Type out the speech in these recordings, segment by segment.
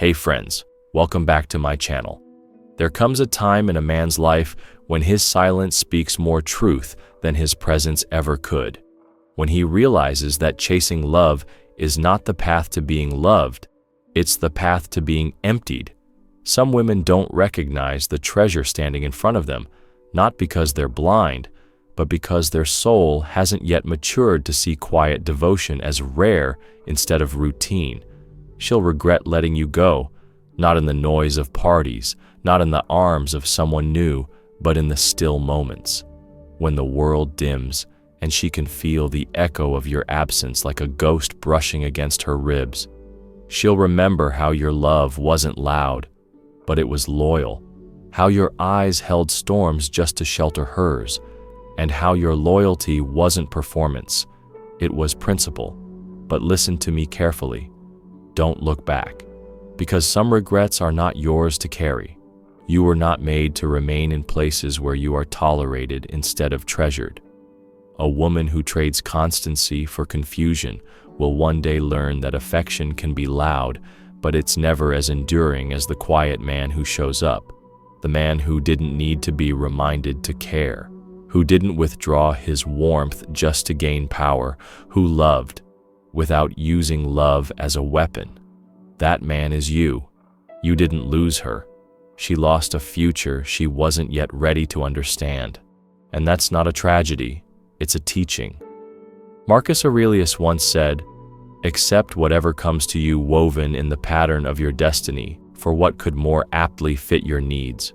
Hey friends, welcome back to my channel. There comes a time in a man's life when his silence speaks more truth than his presence ever could. When he realizes that chasing love is not the path to being loved, it's the path to being emptied. Some women don't recognize the treasure standing in front of them, not because they're blind, but because their soul hasn't yet matured to see quiet devotion as rare instead of routine. She'll regret letting you go, not in the noise of parties, not in the arms of someone new, but in the still moments, when the world dims and she can feel the echo of your absence like a ghost brushing against her ribs. She'll remember how your love wasn't loud, but it was loyal, how your eyes held storms just to shelter hers, and how your loyalty wasn't performance, it was principle. But listen to me carefully. Don't look back, because some regrets are not yours to carry. You were not made to remain in places where you are tolerated instead of treasured. A woman who trades constancy for confusion will one day learn that affection can be loud, but it's never as enduring as the quiet man who shows up, the man who didn't need to be reminded to care, who didn't withdraw his warmth just to gain power, who loved without using love as a weapon. That man is you. You didn't lose her. She lost a future she wasn't yet ready to understand. And that's not a tragedy, it's a teaching. Marcus Aurelius once said, "Accept whatever comes to you woven in the pattern of your destiny for what could more aptly fit your needs."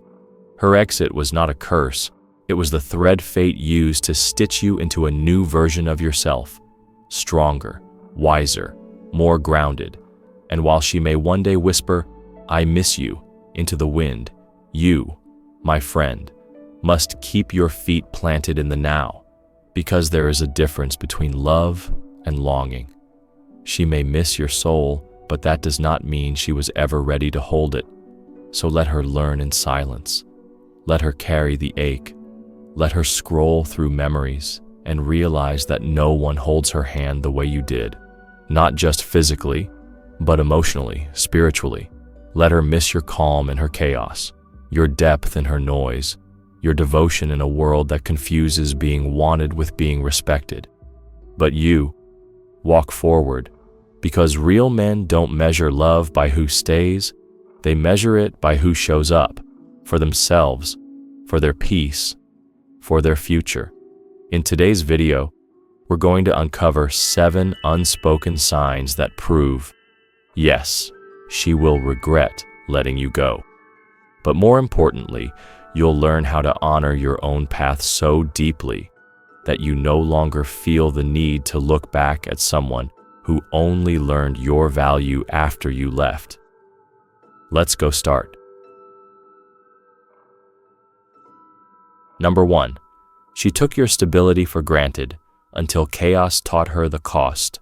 Her exit was not a curse, it was the thread fate used to stitch you into a new version of yourself, stronger, wiser, more grounded. And while she may one day whisper, "I miss you," into the wind, you, my friend, must keep your feet planted in the now, because there is a difference between love and longing. She may miss your soul, but that does not mean she was ever ready to hold it. So let her learn in silence. Let her carry the ache. Let her scroll through memories and realize that no one holds her hand the way you did. Not just physically, but emotionally, spiritually. Let her miss your calm in her chaos, your depth in her noise, your devotion in a world that confuses being wanted with being respected. But you, walk forward, because real men don't measure love by who stays, they measure it by who shows up, for themselves, for their peace, for their future. In today's video, we're going to uncover 7 unspoken signs that prove, yes, she will regret letting you go. But more importantly, you'll learn how to honor your own path so deeply that you no longer feel the need to look back at someone who only learned your value after you left. Let's go start. Number 1. She took your stability for granted until chaos taught her the cost.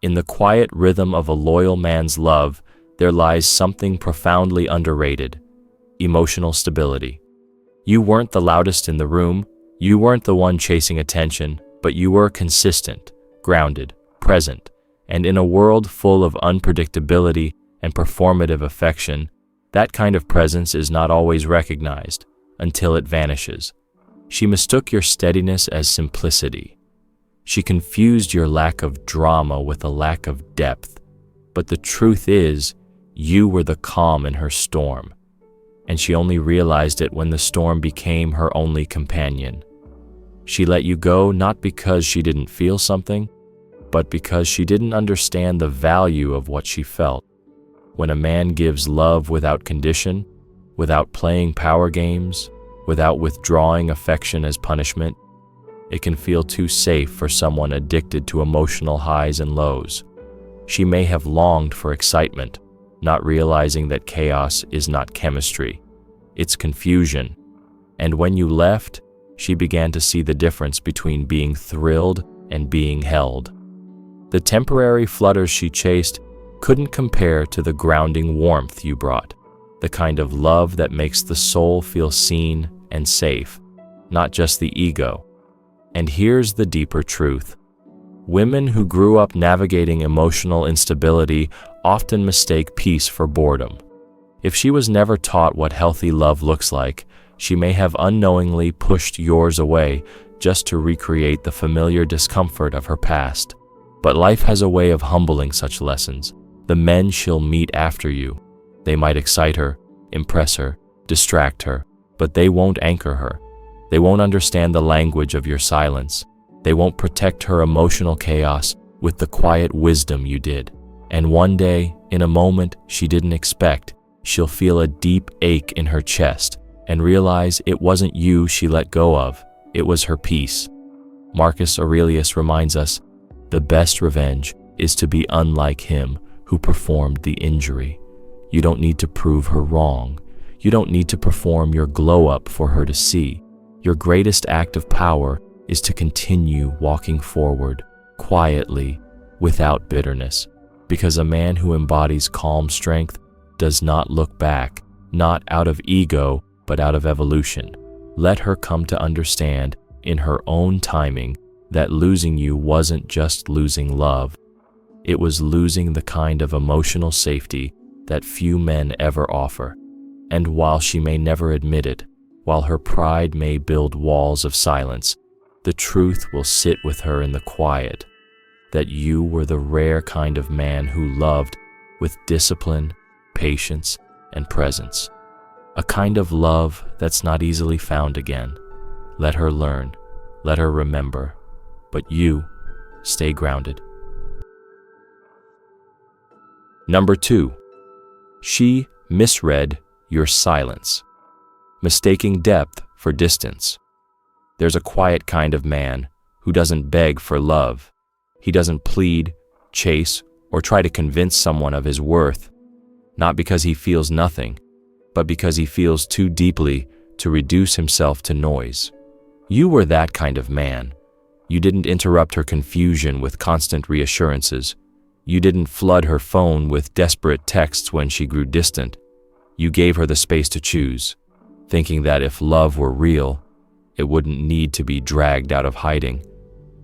In the quiet rhythm of a loyal man's love, there lies something profoundly underrated: emotional stability. You weren't the loudest in the room, you weren't the one chasing attention, but you were consistent, grounded, present, and in a world full of unpredictability and performative affection, that kind of presence is not always recognized until it vanishes. She mistook your steadiness as simplicity. She confused your lack of drama with a lack of depth. But the truth is, you were the calm in her storm, and she only realized it when the storm became her only companion. She let you go not because she didn't feel something, but because she didn't understand the value of what she felt. When a man gives love without condition, without playing power games, without withdrawing affection as punishment, it can feel too safe for someone addicted to emotional highs and lows. She may have longed for excitement, not realizing that chaos is not chemistry, it's confusion. And when you left, she began to see the difference between being thrilled and being held. The temporary flutters she chased couldn't compare to the grounding warmth you brought, the kind of love that makes the soul feel seen and safe, not just the ego. And here's the deeper truth. Women who grew up navigating emotional instability often mistake peace for boredom. If she was never taught what healthy love looks like, she may have unknowingly pushed yours away just to recreate the familiar discomfort of her past. But life has a way of humbling such lessons. The men she'll meet after you, they might excite her, impress her, distract her, but they won't anchor her. They won't understand the language of your silence. They won't protect her emotional chaos with the quiet wisdom you did. And one day, in a moment she didn't expect, she'll feel a deep ache in her chest and realize it wasn't you she let go of, it was her peace. Marcus Aurelius reminds us, the best revenge is to be unlike him who performed the injury. You don't need to prove her wrong. You don't need to perform your glow-up for her to see. Your greatest act of power is to continue walking forward, quietly, without bitterness. Because a man who embodies calm strength does not look back, not out of ego, but out of evolution. Let her come to understand, in her own timing, that losing you wasn't just losing love. It was losing the kind of emotional safety that few men ever offer. And while she may never admit it, while her pride may build walls of silence, the truth will sit with her in the quiet, that you were the rare kind of man who loved with discipline, patience, and presence. A kind of love that's not easily found again. Let her learn, let her remember, but you stay grounded. Number 2, she misread your silence, mistaking depth for distance. There's a quiet kind of man who doesn't beg for love. He doesn't plead, chase, or try to convince someone of his worth, not because he feels nothing, but because he feels too deeply to reduce himself to noise. You were that kind of man. You didn't interrupt her confusion with constant reassurances. You didn't flood her phone with desperate texts when she grew distant. You gave her the space to choose, thinking that if love were real, it wouldn't need to be dragged out of hiding.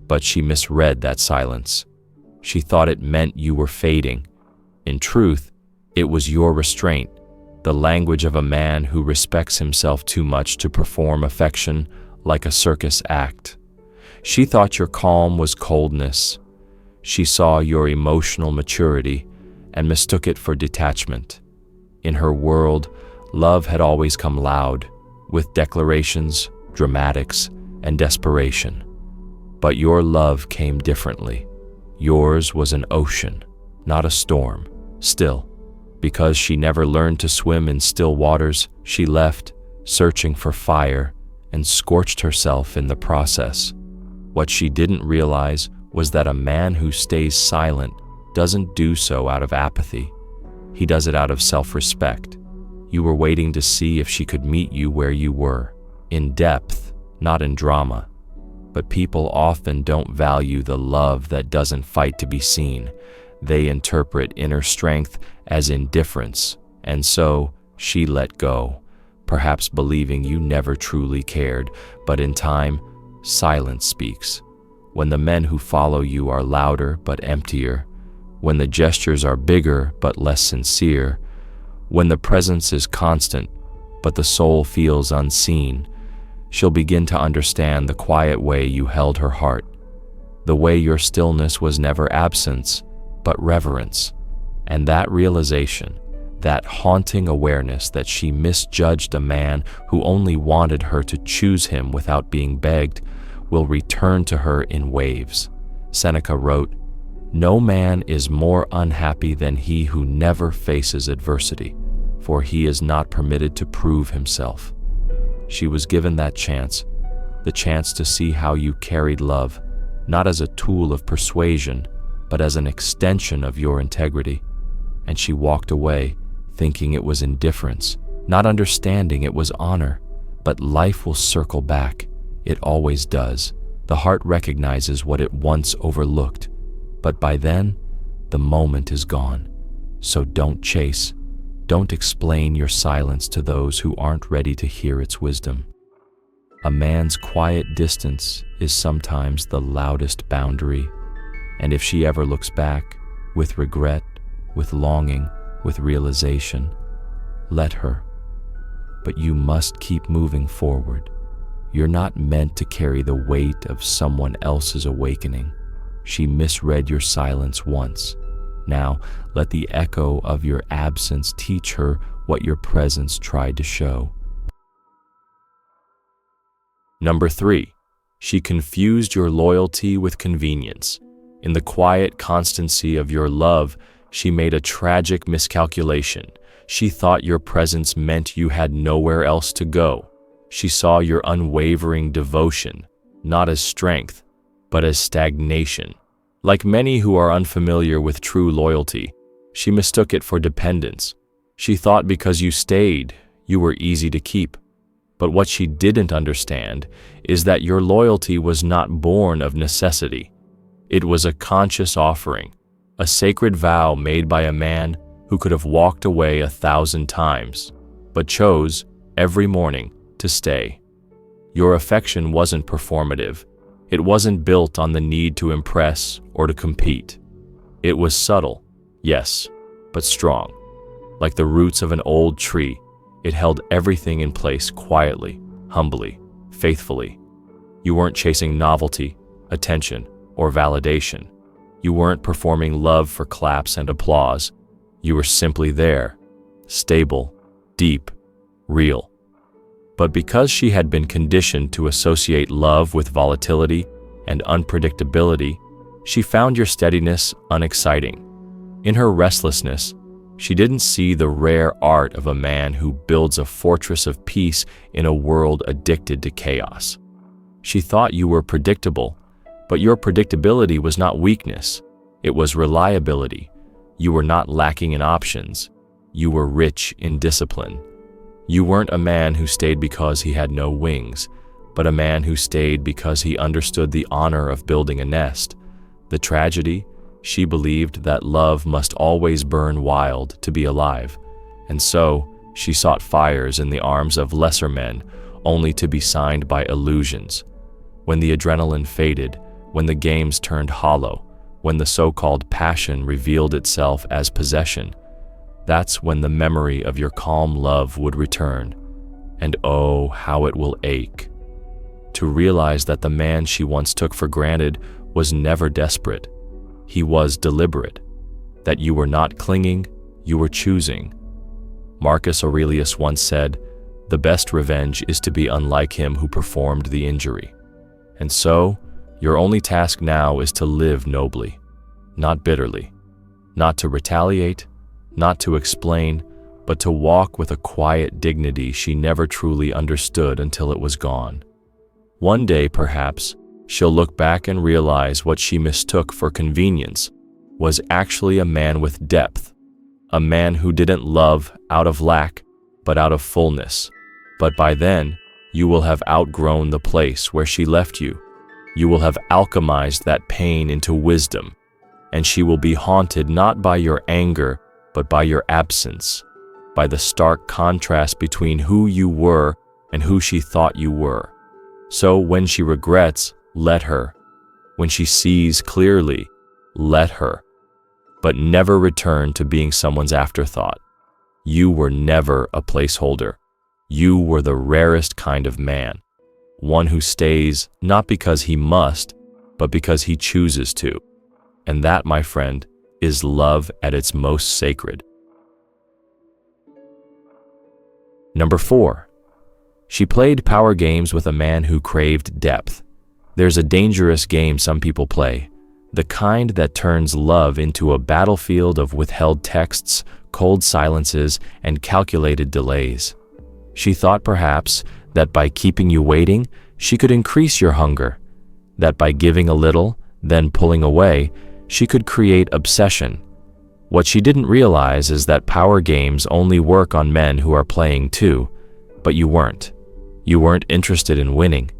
But she misread that silence. She thought it meant you were fading. In truth, it was your restraint, the language of a man who respects himself too much to perform affection like a circus act. She thought your calm was coldness. She saw your emotional maturity and mistook it for detachment. In her world, love had always come loud, with declarations, dramatics, and desperation. But your love came differently. Yours was an ocean, not a storm. Still, because she never learned to swim in still waters, she left, searching for fire, and scorched herself in the process. What she didn't realize was that a man who stays silent doesn't do so out of apathy. He does it out of self-respect. You were waiting to see if she could meet you where you were, in depth, not in drama. But people often don't value the love that doesn't fight to be seen. They interpret inner strength as indifference, and so she let go, perhaps believing you never truly cared. But in time, silence speaks. When the men who follow you are louder but emptier, when the gestures are bigger but less sincere, when the presence is constant but the soul feels unseen, she'll begin to understand the quiet way you held her heart, the way your stillness was never absence but reverence. And that realization, that haunting awareness that she misjudged a man who only wanted her to choose him without being begged, will return to her in waves. Seneca wrote, "No man is more unhappy than he who never faces adversity, for he is not permitted to prove himself." She was given that chance, the chance to see how you carried love, not as a tool of persuasion, but as an extension of your integrity. And she walked away, thinking it was indifference, not understanding it was honor. But life will circle back. It always does. The heart recognizes what it once overlooked, but by then, the moment is gone. So don't chase. Don't explain your silence to those who aren't ready to hear its wisdom. A man's quiet distance is sometimes the loudest boundary. And if she ever looks back, with regret, with longing, with realization, let her. But you must keep moving forward. You're not meant to carry the weight of someone else's awakening. She misread your silence once. Now, let the echo of your absence teach her what your presence tried to show. Number 3, she confused your loyalty with convenience. In the quiet constancy of your love, she made a tragic miscalculation. She thought your presence meant you had nowhere else to go. She saw your unwavering devotion, not as strength, but as stagnation. Like many who are unfamiliar with true loyalty, she mistook it for dependence. She thought because you stayed, you were easy to keep. But what she didn't understand is that your loyalty was not born of necessity. It was a conscious offering, a sacred vow made by a man who could have walked away 1,000 times, but chose, every morning, to stay. Your affection wasn't performative. It wasn't built on the need to impress or to compete. It was subtle, yes, but strong. Like the roots of an old tree, it held everything in place quietly, humbly, faithfully. You weren't chasing novelty, attention, or validation. You weren't performing love for claps and applause. You were simply there, stable, deep, real. But because she had been conditioned to associate love with volatility and unpredictability, she found your steadiness unexciting. In her restlessness, she didn't see the rare art of a man who builds a fortress of peace in a world addicted to chaos. She thought you were predictable, but your predictability was not weakness. It was reliability. You were not lacking in options. You were rich in discipline. You weren't a man who stayed because he had no wings, but a man who stayed because he understood the honor of building a nest. The tragedy? She believed that love must always burn wild to be alive, and so she sought fires in the arms of lesser men, only to be signed by illusions. When the adrenaline faded, when the games turned hollow, when the so-called passion revealed itself as possession, that's when the memory of your calm love would return. And oh, how it will ache. To realize that the man she once took for granted was never desperate. He was deliberate. That you were not clinging, you were choosing. Marcus Aurelius once said, "The best revenge is to be unlike him who performed the injury." And so, your only task now is to live nobly, not bitterly, not to retaliate, not to explain, but to walk with a quiet dignity she never truly understood until it was gone. One day, perhaps, she'll look back and realize what she mistook for convenience was actually a man with depth, a man who didn't love out of lack, but out of fullness. But by then, you will have outgrown the place where she left you. You will have alchemized that pain into wisdom, and she will be haunted not by your anger, but by your absence, by the stark contrast between who you were and who she thought you were. So when she regrets, let her. When she sees clearly, let her. But never return to being someone's afterthought. You were never a placeholder. You were the rarest kind of man. One who stays not because he must, but because he chooses to. And that, my friend, is love at its most sacred. Number 4, she played power games with a man who craved depth. There's a dangerous game some people play, the kind that turns love into a battlefield of withheld texts, cold silences, and calculated delays. She thought perhaps that by keeping you waiting, she could increase your hunger, that by giving a little, then pulling away, she could create obsession. What she didn't realize is that power games only work on men who are playing too, but you weren't. You weren't interested in winning.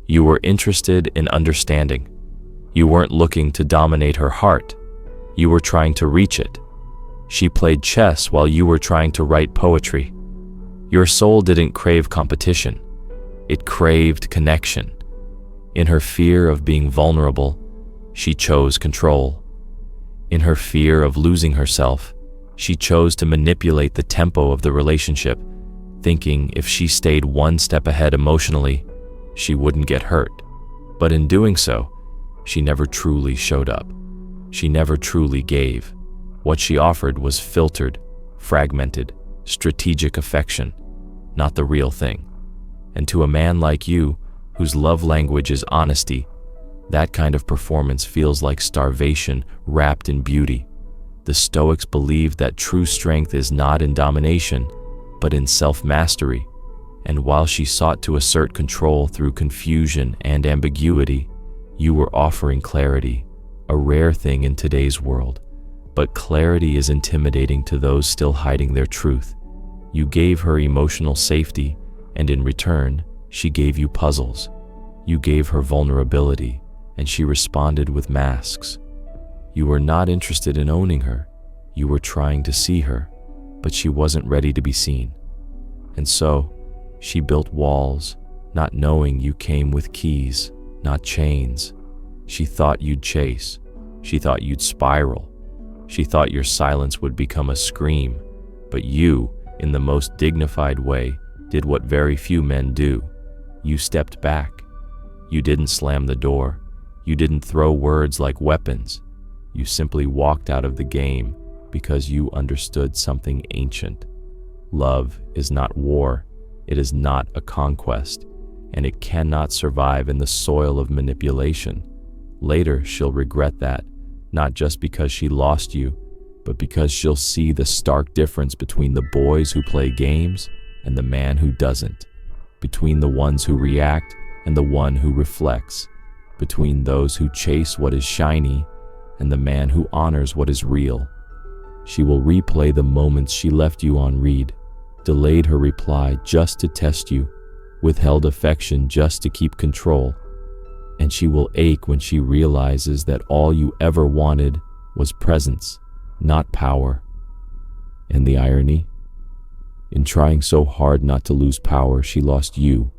You were interested in understanding. You weren't looking to dominate her heart. You were trying to reach it. She played chess while you were trying to write poetry. Your soul didn't crave competition. It craved connection. In her fear of being vulnerable, She chose control. In her fear of losing herself, she chose to manipulate the tempo of the relationship, thinking if she stayed one step ahead emotionally, she wouldn't get hurt. But in doing so, she never truly showed up. She never truly gave. What she offered was filtered, fragmented, strategic affection, not the real thing. And to a man like you, whose love language is honesty, that kind of performance feels like starvation wrapped in beauty. The Stoics believed that true strength is not in domination, but in self-mastery. And while she sought to assert control through confusion and ambiguity, you were offering clarity, a rare thing in today's world. But clarity is intimidating to those still hiding their truth. You gave her emotional safety, and in return, she gave you puzzles. You gave her vulnerability, and she responded with masks. You were not interested in owning her. You were trying to see her, but she wasn't ready to be seen. And so, she built walls, not knowing you came with keys, not chains. She thought you'd chase. She thought you'd spiral. She thought your silence would become a scream, but you, in the most dignified way, did what very few men do. You stepped back. You didn't slam the door. You didn't throw words like weapons. You simply walked out of the game because you understood something ancient. Love is not war. It is not a conquest, and it cannot survive in the soil of manipulation. Later, she'll regret that, not just because she lost you, but because she'll see the stark difference between the boys who play games and the man who doesn't, between the ones who react and the one who reflects, between those who chase what is shiny and the man who honors what is real. She will replay the moments she left you on read, delayed her reply just to test you, withheld affection just to keep control, and she will ache when she realizes that all you ever wanted was presence, not power. And the irony? In trying so hard not to lose power, she lost you,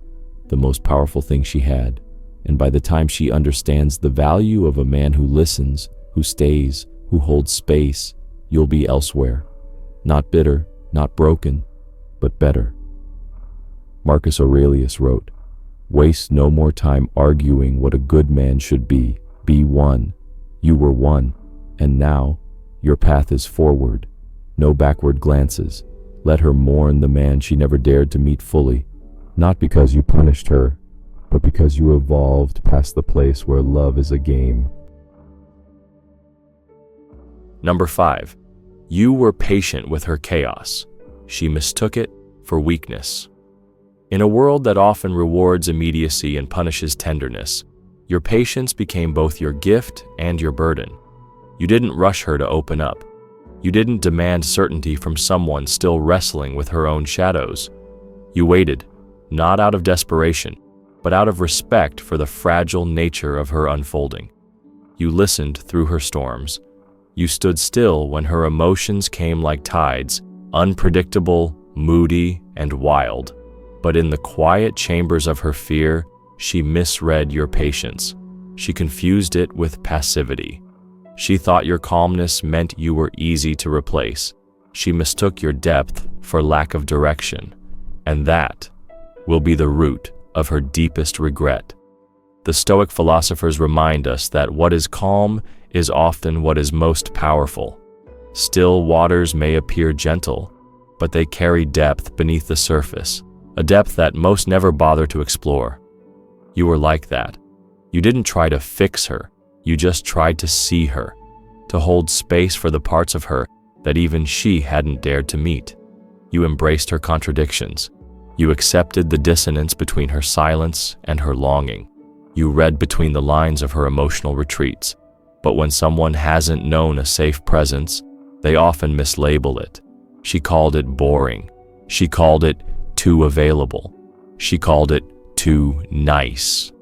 the most powerful thing she had. And by the time she understands the value of a man who listens, who stays, who holds space, you'll be elsewhere. Not bitter, not broken, but better. Marcus Aurelius wrote, "Waste no more time arguing what a good man should be. Be one. You were one, and now your path is forward. No backward glances. Let her mourn the man she never dared to meet fully, not because you punished her, but because you evolved past the place where love is a game." Number 5. You were patient with her chaos. She mistook it for weakness. In a world that often rewards immediacy and punishes tenderness, your patience became both your gift and your burden. You didn't rush her to open up. You didn't demand certainty from someone still wrestling with her own shadows. You waited, not out of desperation, but out of respect for the fragile nature of her unfolding. You listened through her storms. You stood still when her emotions came like tides, unpredictable, moody, and wild. But in the quiet chambers of her fear, she misread your patience. She confused it with passivity. She thought your calmness meant you were easy to replace. She mistook your depth for lack of direction. And that will be the root of her deepest regret. The Stoic philosophers remind us that what is calm is often what is most powerful. Still waters may appear gentle, but they carry depth beneath the surface, a depth that most never bother to explore. You were like that. You didn't try to fix her, you just tried to see her, to hold space for the parts of her that even she hadn't dared to meet. You embraced her contradictions. You accepted the dissonance between her silence and her longing. You read between the lines of her emotional retreats. But when someone hasn't known a safe presence, they often mislabel it. She called it boring. She called it too available. She called it too nice.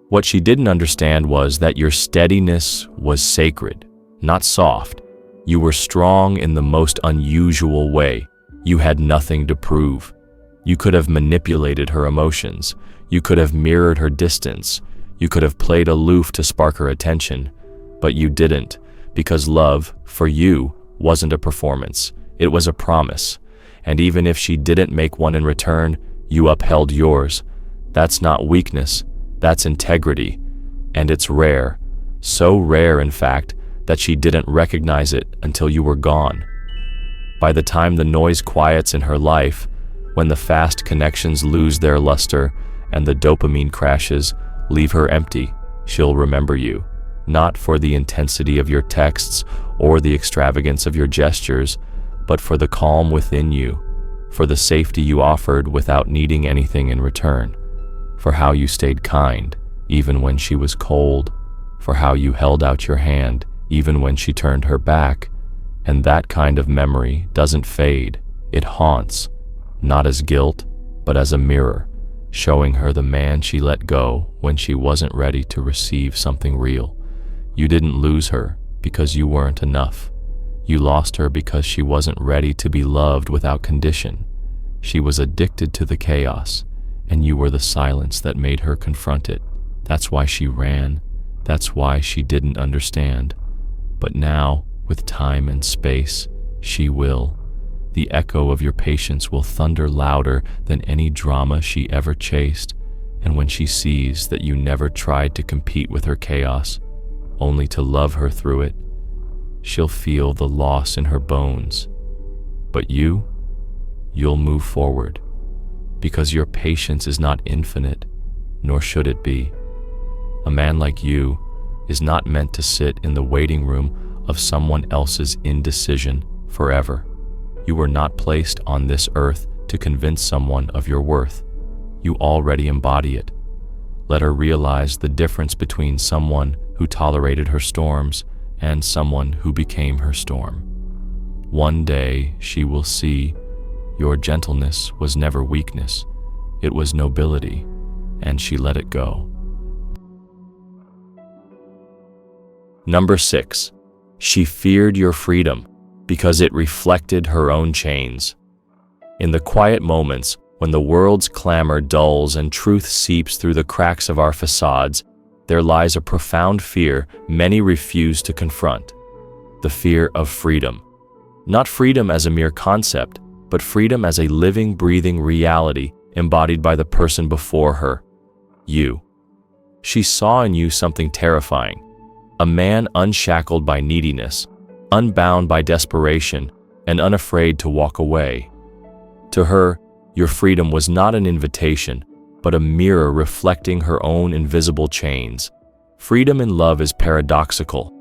What she didn't understand was that your steadiness was sacred, not soft. You were strong in the most unusual way. You had nothing to prove. You could have manipulated her emotions. You could have mirrored her distance. You could have played aloof to spark her attention. But you didn't, because love, for you, wasn't a performance. It was a promise. And even if she didn't make one in return, you upheld yours. That's not weakness, that's integrity. And it's rare. So rare, in fact, that she didn't recognize it until you were gone. By the time the noise quiets in her life, when the fast connections lose their luster and the dopamine crashes, leave her empty, she'll remember you. Not for the intensity of your texts or the extravagance of your gestures, but for the calm within you, for the safety you offered without needing anything in return, for how you stayed kind, even when she was cold, for how you held out your hand, even when she turned her back. And that kind of memory doesn't fade, it haunts, not as guilt, but as a mirror, showing her the man she let go when she wasn't ready to receive something real. You didn't lose her because you weren't enough. You lost her because she wasn't ready to be loved without condition. She was addicted to the chaos, and you were the silence that made her confront it. That's why she ran. That's why she didn't understand. But now, with time and space, she will. The echo of your patience will thunder louder than any drama she ever chased, and when she sees that you never tried to compete with her chaos, only to love her through it, she'll feel the loss in her bones. But you'll move forward, because your patience is not infinite, nor should it be. A man like you is not meant to sit in the waiting room of someone else's indecision forever. You were not placed on this earth to convince someone of your worth. You already embody it. Let her realize the difference between someone who tolerated her storms and someone who became her storm. One day she will see your gentleness was never weakness, it was nobility, and she let it go. Number 6. She feared your freedom because it reflected her own chains. In the quiet moments when the world's clamor dulls and truth seeps through the cracks of our facades, there lies a profound fear many refuse to confront. The fear of freedom. Not freedom as a mere concept, but freedom as a living, breathing reality embodied by the person before her, you. She saw in you something terrifying, a man unshackled by neediness, unbound by desperation, and unafraid to walk away. To her, your freedom was not an invitation, but a mirror reflecting her own invisible chains. Freedom in love is paradoxical.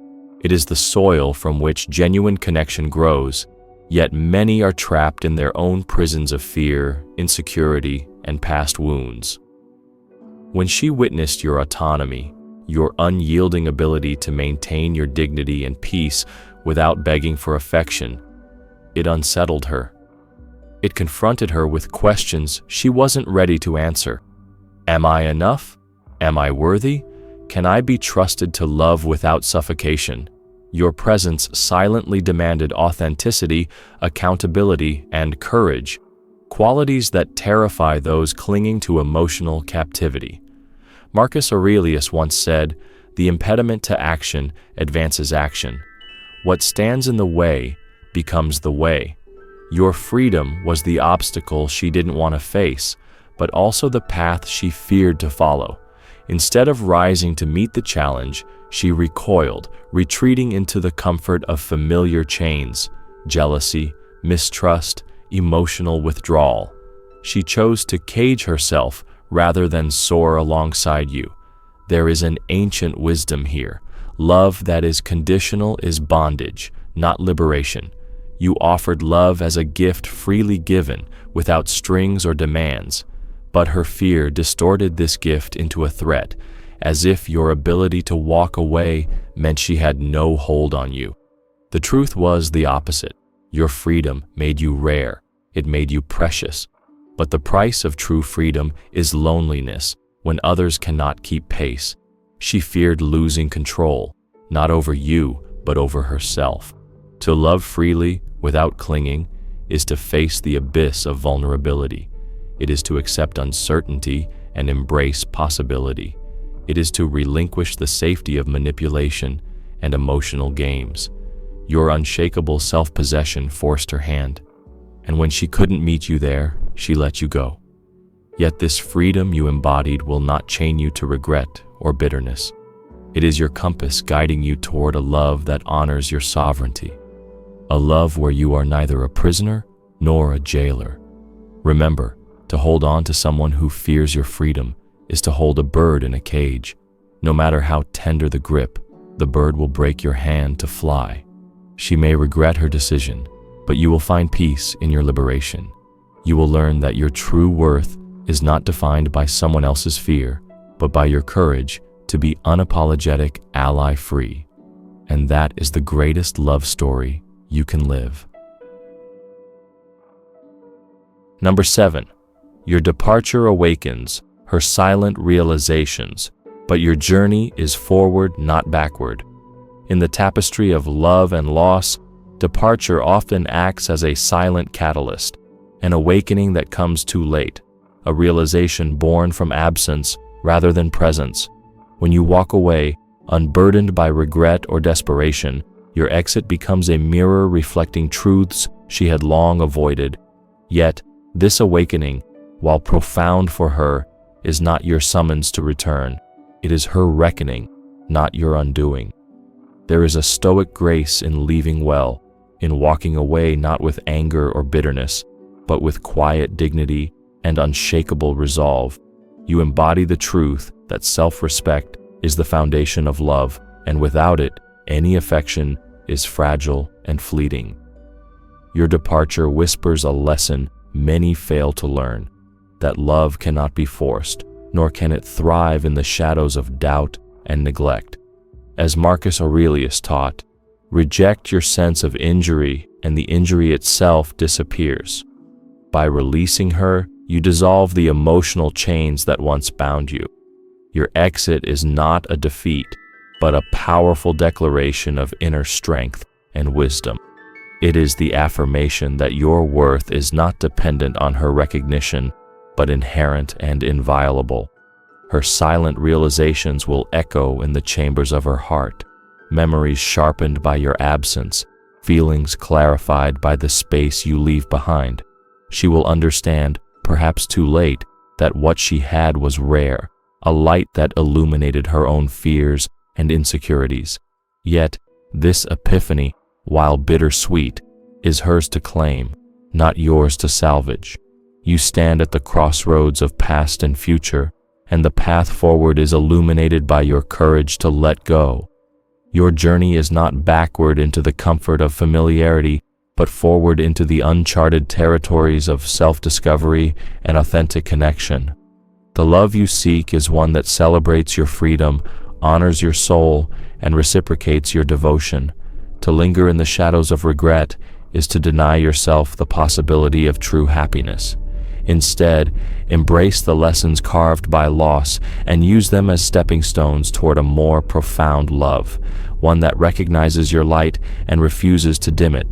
It is the soil from which genuine connection grows, yet many are trapped in their own prisons of fear, insecurity, and past wounds. When she witnessed your autonomy, your unyielding ability to maintain your dignity and peace without begging for affection, it unsettled her. It confronted her with questions she wasn't ready to answer. Am I enough? Am I worthy? Can I be trusted to love without suffocation? Your presence silently demanded authenticity, accountability, and courage, qualities that terrify those clinging to emotional captivity. Marcus Aurelius once said, "The impediment to action advances action. What stands in the way becomes the way." Your freedom was the obstacle she didn't want to face, but also the path she feared to follow. Instead of rising to meet the challenge, she recoiled, retreating into the comfort of familiar chains, jealousy, mistrust, emotional withdrawal. She chose to cage herself rather than soar alongside you. There is an ancient wisdom here. Love that is conditional is bondage, not liberation. You offered love as a gift freely given, without strings or demands. But her fear distorted this gift into a threat, as if your ability to walk away meant she had no hold on you. The truth was the opposite. Your freedom made you rare. It made you precious. But the price of true freedom is loneliness, when others cannot keep pace. She feared losing control, not over you, but over herself. To love freely, without clinging, is to face the abyss of vulnerability. It is to accept uncertainty and embrace possibility. It is to relinquish the safety of manipulation and emotional games. Your unshakable self-possession forced her hand, and when she couldn't meet you there, she let you go. Yet this freedom you embodied will not chain you to regret or bitterness. It is your compass guiding you toward a love that honors your sovereignty, a love where you are neither a prisoner nor a jailer. Remember, to hold on to someone who fears your freedom is to hold a bird in a cage. No matter how tender the grip, the bird will break your hand to fly. She may regret her decision, but you will find peace in your liberation. You will learn that your true worth is not defined by someone else's fear, but by your courage to be unapologetic, ally-free. And that is the greatest love story you can live. Number 7. Your departure awakens her silent realizations, but your journey is forward, not backward. In the tapestry of love and loss, departure often acts as a silent catalyst, an awakening that comes too late, a realization born from absence rather than presence. When you walk away, unburdened by regret or desperation, your exit becomes a mirror reflecting truths she had long avoided. Yet, this awakening, while profound for her, is not your summons to return. It is her reckoning, not your undoing. There is a Stoic grace in leaving well, in walking away not with anger or bitterness, but with quiet dignity and unshakable resolve. You embody the truth that self-respect is the foundation of love, and without it, any affection is fragile and fleeting. Your departure whispers a lesson many fail to learn, that love cannot be forced, nor can it thrive in the shadows of doubt and neglect. As Marcus Aurelius taught, reject your sense of injury and the injury itself disappears. By releasing her, you dissolve the emotional chains that once bound you. Your exit is not a defeat, but a powerful declaration of inner strength and wisdom. It is the affirmation that your worth is not dependent on her recognition, but inherent and inviolable. Her silent realizations will echo in the chambers of her heart, memories sharpened by your absence, feelings clarified by the space you leave behind. She will understand, perhaps too late, that what she had was rare, a light that illuminated her own fears and insecurities. Yet, this epiphany, while bittersweet, is hers to claim, not yours to salvage. You stand at the crossroads of past and future, and the path forward is illuminated by your courage to let go. Your journey is not backward into the comfort of familiarity, but forward into the uncharted territories of self-discovery and authentic connection. The love you seek is one that celebrates your freedom, honors your soul, and reciprocates your devotion. To linger in the shadows of regret is to deny yourself the possibility of true happiness. Instead, embrace the lessons carved by loss and use them as stepping stones toward a more profound love, one that recognizes your light and refuses to dim it.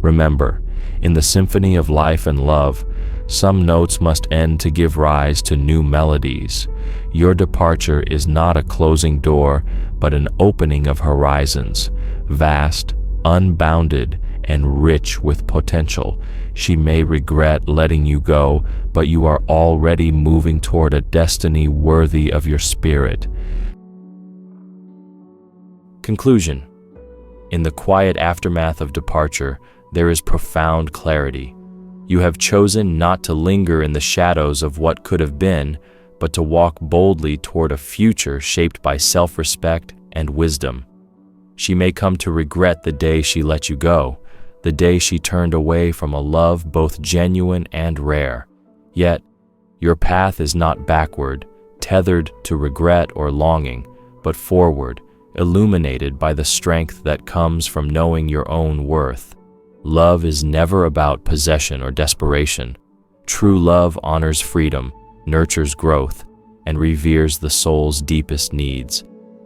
Remember, in the symphony of life and love, some notes must end to give rise to new melodies. Your departure is not a closing door, but an opening of horizons, vast, unbounded, and rich with potential. She may regret letting you go, but you are already moving toward a destiny worthy of your spirit. Conclusion. In the quiet aftermath of departure, there is profound clarity. You have chosen not to linger in the shadows of what could have been, but to walk boldly toward a future shaped by self-respect and wisdom. She may come to regret the day she let you go, the day she turned away from a love both genuine and rare. Yet, your path is not backward, tethered to regret or longing, but forward, illuminated by the strength that comes from knowing your own worth. Love is never about possession or desperation. True love honors freedom, nurtures growth, and reveres the soul's deepest needs.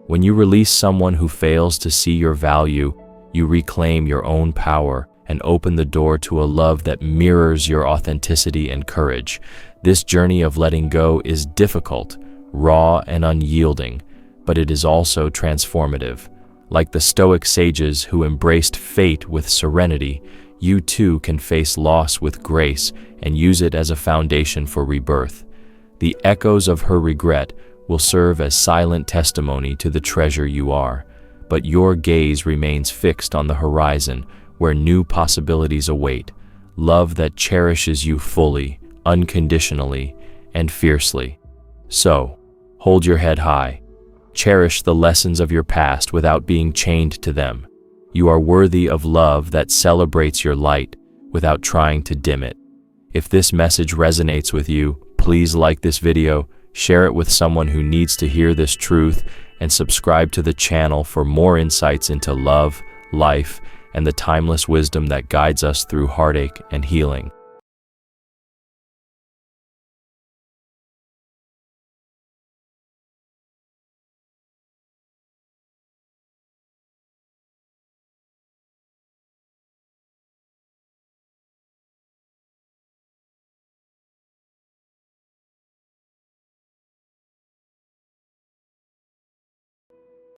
When you release someone who fails to see your value, you reclaim your own power and open the door to a love that mirrors your authenticity and courage. This journey of letting go is difficult, raw, and unyielding, but it is also transformative. Like the Stoic sages who embraced fate with serenity, you too can face loss with grace and use it as a foundation for rebirth. The echoes of her regret will serve as silent testimony to the treasure you are, but your gaze remains fixed on the horizon where new possibilities await, love that cherishes you fully, unconditionally, and fiercely. So, hold your head high. Cherish the lessons of your past without being chained to them. You are worthy of love that celebrates your light without trying to dim it. If this message resonates with you, please like this video, share it with someone who needs to hear this truth, and subscribe to the channel for more insights into love, life, and the timeless wisdom that guides us through heartache and healing.